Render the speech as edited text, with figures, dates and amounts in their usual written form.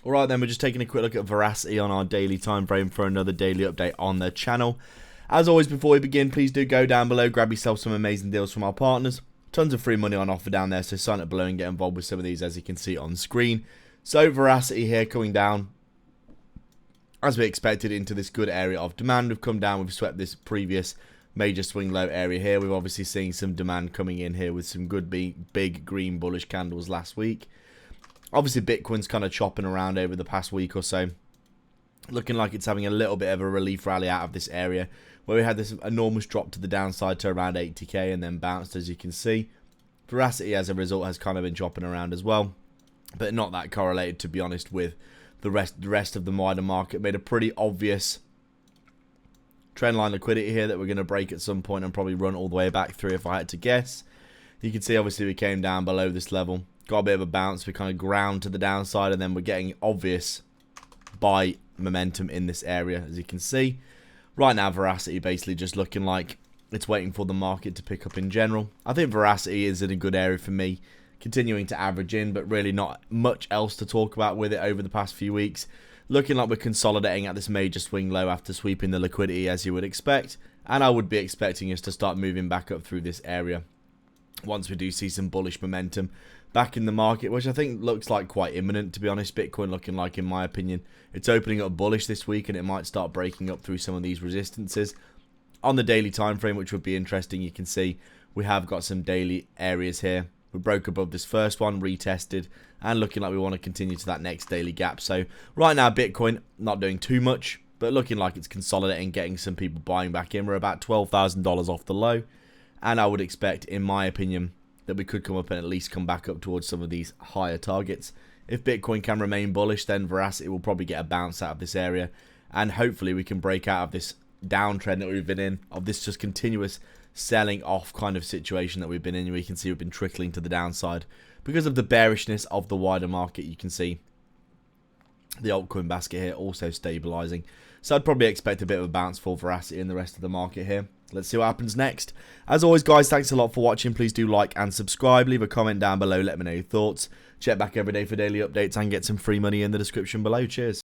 Alright then, we're just taking a quick look at Verasity on our daily time frame for another daily update on the channel. As always, before we begin, please do go down below, grab yourself some amazing deals from our partners. Tons of free money on offer down there, so sign up below and get involved with some of these as you can see on screen. So Verasity here coming down as we expected into this good area of demand. We've come down, we've swept this previous major swing low area here. We've obviously seen some demand coming in here with some good big green bullish candles last week. Obviously Bitcoin's kind of chopping around over the past week or so, looking like it's having a little bit of a relief rally out of this area where we had this enormous drop to the downside to around 80k and then bounced, as you can see. Verasity as a result has kind of been chopping around as well, but not that correlated, to be honest, with the rest of the wider market. Made a pretty obvious trendline liquidity here that we're going to break at some point and probably run all the way back through if I had to guess. You can see obviously we came down below this level, got a bit of a bounce, we kind of ground to the downside, and then we're getting obvious buy momentum in this area, as you can see. Right now Verasity basically just looking like it's waiting for the market to pick up in general. I think Verasity is in a good area for me, continuing to average in, but really not much else to talk about with it over the past few weeks. Looking like we're consolidating at this major swing low after sweeping the liquidity, as you would expect, and I would be expecting us to start moving back up through this area once we do see some bullish momentum back in the market, which I think looks like quite imminent, to be honest. Bitcoin looking like, in my opinion, it's opening up bullish this week and it might start breaking up through some of these resistances. On the daily time frame, which would be interesting, you can see we have got some daily areas here. We broke above this first one, retested, and looking like we want to continue to that next daily gap. So right now Bitcoin not doing too much, but looking like it's consolidating, getting some people buying back in. We're about $12,000 off the low, and I would expect, in my opinion, that we could come up and at least come back up towards some of these higher targets. If Bitcoin can remain bullish, then Verasity will probably get a bounce out of this area, and hopefully we can break out of this downtrend that we've been in, of this just continuous selling off kind of situation that we've been in. We can see we've been trickling to the downside because of the bearishness of the wider market. You can see the altcoin basket here also stabilizing, so I'd probably expect a bit of a bounce for Verasity and the rest of the market here. Let's see what happens next. As always, guys, thanks a lot for watching. Please do like and subscribe. Leave a comment down below, let me know your thoughts. Check back every day for daily updates and get some free money in the description below. Cheers.